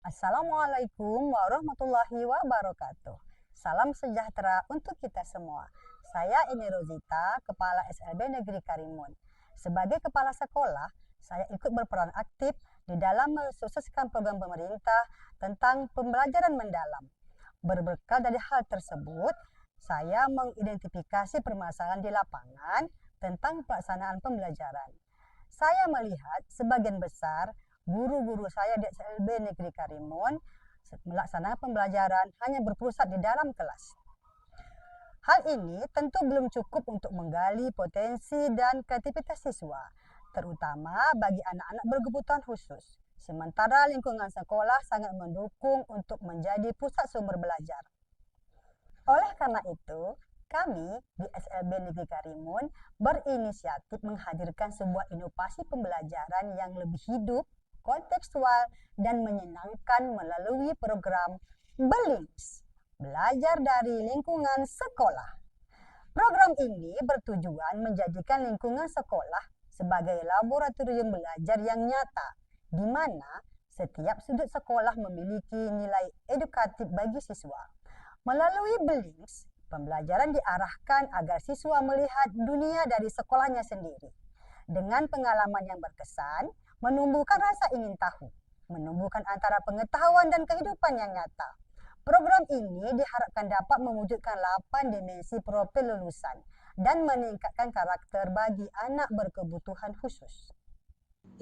Assalamualaikum warahmatullahi wabarakatuh. Salam sejahtera untuk kita semua. Saya Eni Rozita, Kepala SLB Negeri Karimun. Sebagai kepala sekolah, saya ikut berperan aktif di dalam mensukseskan program pemerintah tentang pembelajaran mendalam. Berbekal dari hal tersebut, saya mengidentifikasi permasalahan di lapangan tentang pelaksanaan pembelajaran. Saya melihat sebagian besar guru-guru saya di SLB Negeri Karimun melaksanakan pembelajaran hanya berpusat di dalam kelas. Hal ini tentu belum cukup untuk menggali potensi dan kreativitas siswa, terutama bagi anak-anak berkebutuhan khusus. Sementara lingkungan sekolah sangat mendukung untuk menjadi pusat sumber belajar. Oleh karena itu, kami di SLB Negeri Karimun berinisiatif menghadirkan sebuah inovasi pembelajaran yang lebih hidup, kontekstual, dan menyenangkan melalui program BELINGS, belajar dari lingkungan sekolah. Program ini bertujuan menjadikan lingkungan sekolah sebagai laboratorium belajar yang nyata, di mana setiap sudut sekolah memiliki nilai edukatif bagi siswa. Melalui BELINGS, pembelajaran diarahkan agar siswa melihat dunia dari sekolahnya sendiri. Dengan pengalaman yang berkesan, menumbuhkan rasa ingin tahu, menumbuhkan antara pengetahuan dan kehidupan yang nyata. Program ini diharapkan dapat mewujudkan 8 dimensi profil lulusan dan meningkatkan karakter bagi anak berkebutuhan khusus.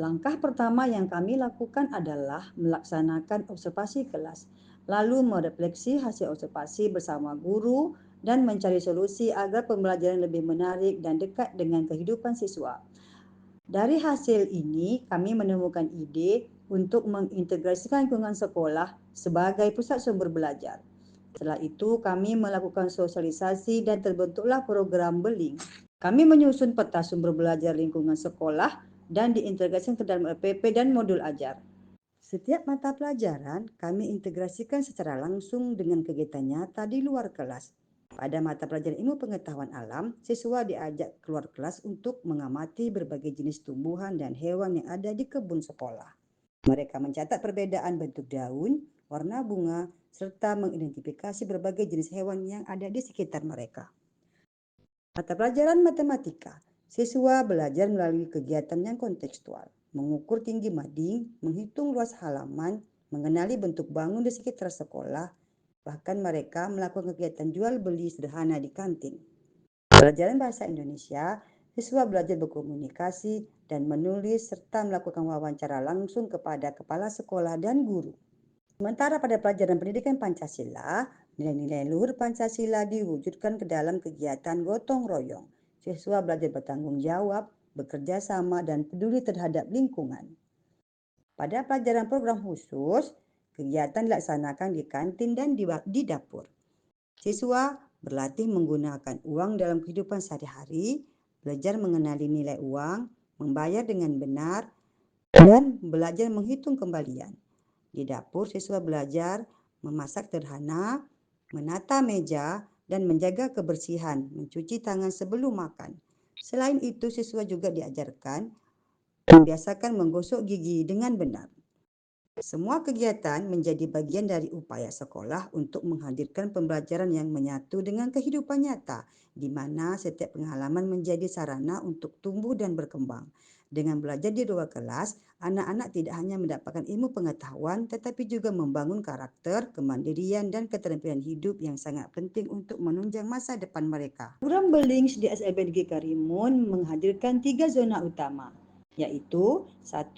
Langkah pertama yang kami lakukan adalah melaksanakan observasi kelas, lalu merefleksi hasil observasi bersama guru dan mencari solusi agar pembelajaran lebih menarik dan dekat dengan kehidupan siswa. Dari hasil ini, kami menemukan ide untuk mengintegrasikan lingkungan sekolah sebagai pusat sumber belajar. Setelah itu, kami melakukan sosialisasi dan terbentuklah program BELING. Kami menyusun peta sumber belajar lingkungan sekolah dan diintegrasikan ke dalam LPP dan modul ajar. Setiap mata pelajaran kami integrasikan secara langsung dengan kegiatan nyata di luar kelas. Pada mata pelajaran ilmu pengetahuan alam, siswa diajak keluar kelas untuk mengamati berbagai jenis tumbuhan dan hewan yang ada di kebun sekolah. Mereka mencatat perbedaan bentuk daun, warna bunga, serta mengidentifikasi berbagai jenis hewan yang ada di sekitar mereka. Mata pelajaran matematika, siswa belajar melalui kegiatan yang kontekstual, mengukur tinggi mading, menghitung luas halaman, mengenali bentuk bangun di sekitar sekolah, bahkan mereka melakukan kegiatan jual beli sederhana di kantin. Pelajaran bahasa Indonesia, siswa belajar berkomunikasi dan menulis serta melakukan wawancara langsung kepada kepala sekolah dan guru. Sementara pada pelajaran pendidikan Pancasila, nilai-nilai luhur Pancasila diwujudkan ke dalam kegiatan gotong royong. Siswa belajar bertanggung jawab, bekerja sama, dan peduli terhadap lingkungan. Pada pelajaran program khusus, kegiatan dilaksanakan di kantin dan di dapur. Siswa berlatih menggunakan uang dalam kehidupan sehari-hari, belajar mengenali nilai uang, membayar dengan benar, dan belajar menghitung kembalian. Di dapur, siswa belajar memasak sederhana, menata meja, dan menjaga kebersihan, mencuci tangan sebelum makan. Selain itu, siswa juga diajarkan membiasakan menggosok gigi dengan benar. Semua kegiatan menjadi bagian dari upaya sekolah untuk menghadirkan pembelajaran yang menyatu dengan kehidupan nyata, di mana setiap pengalaman menjadi sarana untuk tumbuh dan berkembang. Dengan belajar di luar kelas, anak-anak tidak hanya mendapatkan ilmu pengetahuan, tetapi juga membangun karakter, kemandirian, dan keterampilan hidup yang sangat penting untuk menunjang masa depan mereka. Program BELINGS di SLB Negeri Karimun menghadirkan 3 zona utama, yaitu 1.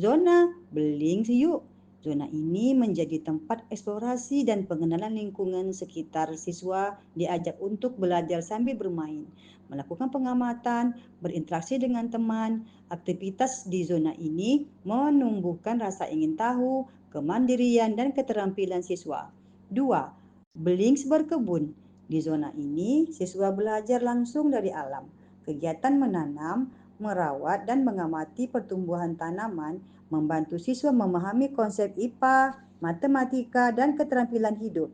Zona BELINGS Yuk. Zona ini menjadi tempat eksplorasi dan pengenalan lingkungan sekitar. Siswa diajak untuk belajar sambil bermain, melakukan pengamatan, berinteraksi dengan teman. Aktivitas di zona ini menumbuhkan rasa ingin tahu, kemandirian, dan keterampilan siswa. 2. BELINGS Berkebun. Di zona ini, siswa belajar langsung dari alam. Kegiatan menanam, merawat, dan mengamati pertumbuhan tanaman membantu siswa memahami konsep IPA, matematika, dan keterampilan hidup.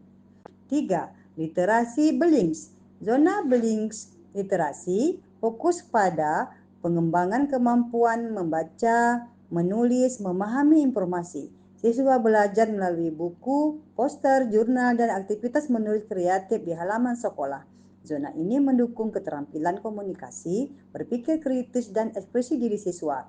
3. Literasi BELINGS. Zona BELINGS literasi fokus pada pengembangan kemampuan membaca, menulis, memahami informasi. Siswa belajar melalui buku, poster, jurnal, dan aktivitas menulis kreatif di halaman sekolah. Zona ini mendukung keterampilan komunikasi, berpikir kritis, dan ekspresi diri siswa.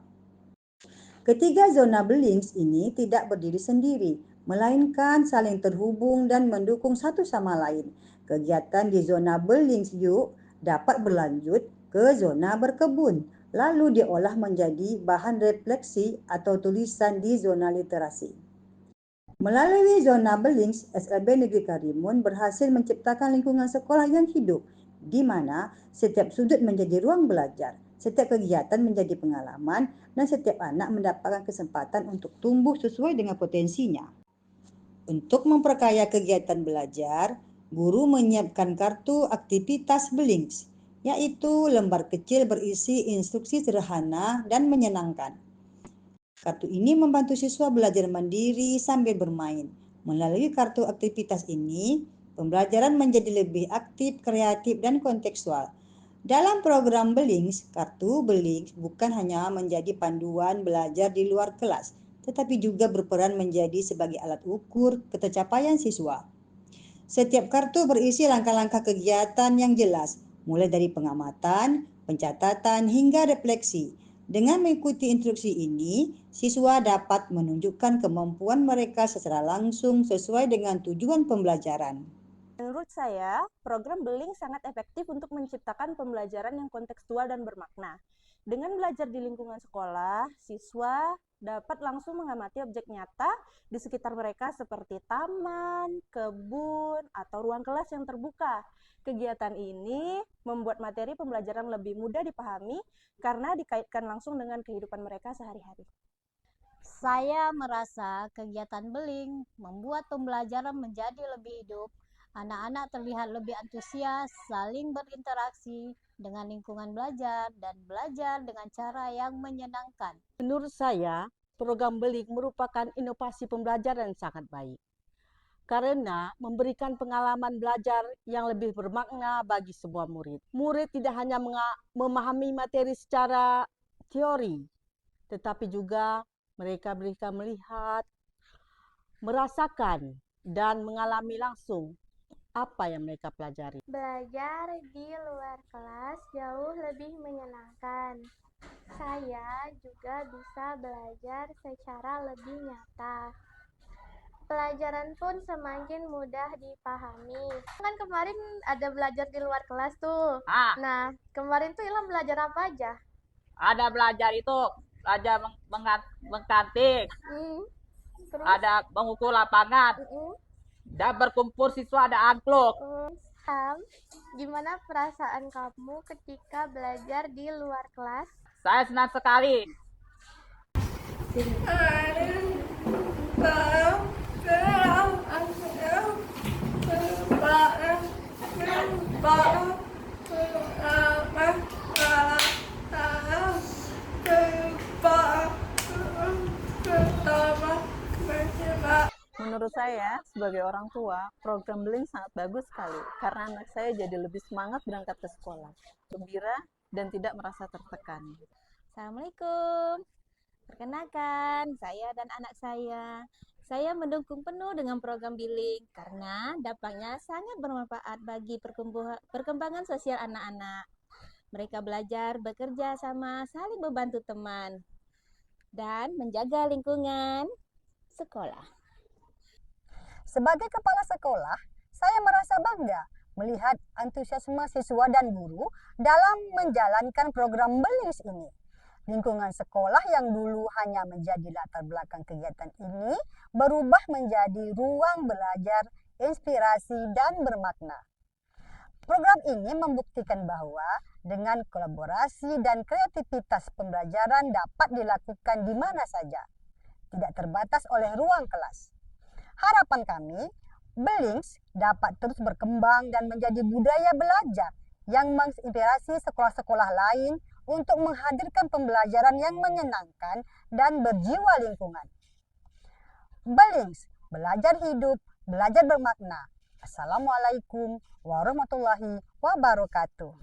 Ketiga zona Blinks ini tidak berdiri sendiri, melainkan saling terhubung dan mendukung satu sama lain. Kegiatan di zona Blinks Yuk dapat berlanjut ke zona berkebun, lalu diolah menjadi bahan refleksi atau tulisan di zona literasi. Melalui zona Blinks, SLB Negeri Karimun berhasil menciptakan lingkungan sekolah yang hidup, di mana setiap sudut menjadi ruang belajar, setiap kegiatan menjadi pengalaman, dan setiap anak mendapatkan kesempatan untuk tumbuh sesuai dengan potensinya. Untuk memperkaya kegiatan belajar, guru menyiapkan kartu aktivitas Blinks, yaitu lembar kecil berisi instruksi sederhana dan menyenangkan. Kartu ini membantu siswa belajar mandiri sambil bermain. Melalui kartu aktivitas ini, pembelajaran menjadi lebih aktif, kreatif, dan kontekstual. Dalam program Blinks, kartu Blinks bukan hanya menjadi panduan belajar di luar kelas, tetapi juga berperan menjadi sebagai alat ukur ketercapaian siswa. Setiap kartu berisi langkah-langkah kegiatan yang jelas, mulai dari pengamatan, pencatatan, hingga refleksi. Dengan mengikuti instruksi ini, siswa dapat menunjukkan kemampuan mereka secara langsung sesuai dengan tujuan pembelajaran. Menurut saya, program Beling sangat efektif untuk menciptakan pembelajaran yang kontekstual dan bermakna. Dengan belajar di lingkungan sekolah, siswa dapat langsung mengamati objek nyata di sekitar mereka seperti taman, kebun, atau ruang kelas yang terbuka. Kegiatan ini membuat materi pembelajaran lebih mudah dipahami karena dikaitkan langsung dengan kehidupan mereka sehari-hari. Saya merasa kegiatan Beling membuat pembelajaran menjadi lebih hidup. Anak-anak terlihat lebih antusias, saling berinteraksi dengan lingkungan belajar, dan belajar dengan cara yang menyenangkan. Menurut saya, program Beling merupakan inovasi pembelajaran yang sangat baik, karena memberikan pengalaman belajar yang lebih bermakna bagi semua murid. Murid tidak hanya memahami materi secara teori, tetapi juga mereka bisa melihat, merasakan, dan mengalami langsung apa yang mereka pelajari. Belajar di luar kelas jauh lebih menyenangkan. Saya juga bisa belajar secara lebih nyata. Pelajaran pun semakin mudah dipahami. Kan kemarin ada belajar di luar kelas tuh. Nah, kemarin tuh Ilham belajar apa aja? Ada belajar itu, belajar mengkantik, Terus? ada mengukur lapangan, dan berkumpul siswa ada angklung. Gimana perasaan kamu ketika belajar di luar kelas? Saya senang sekali. Menurut saya, sebagai orang tua, program Beling sangat bagus sekali karena anak saya jadi lebih semangat berangkat ke sekolah, gembira, dan tidak merasa tertekan. Assalamualaikum. Perkenalkan, saya dan anak saya. Saya mendukung penuh dengan program Beling karena dampaknya sangat bermanfaat bagi perkembangan sosial anak-anak. Mereka belajar bekerja sama, saling membantu teman, dan menjaga lingkungan sekolah. Sebagai kepala sekolah, saya merasa bangga melihat antusiasme siswa dan guru dalam menjalankan program Belings ini. Lingkungan sekolah yang dulu hanya menjadi latar belakang kegiatan ini berubah menjadi ruang belajar, inspirasi, dan bermakna. Program ini membuktikan bahwa dengan kolaborasi dan kreativitas pembelajaran dapat dilakukan di mana saja, tidak terbatas oleh ruang kelas. Harapan kami, Belings dapat terus berkembang dan menjadi budaya belajar yang menginspirasi sekolah-sekolah lain untuk menghadirkan pembelajaran yang menyenangkan dan berjiwa lingkungan. Belings, belajar hidup, belajar bermakna. Assalamualaikum warahmatullahi wabarakatuh.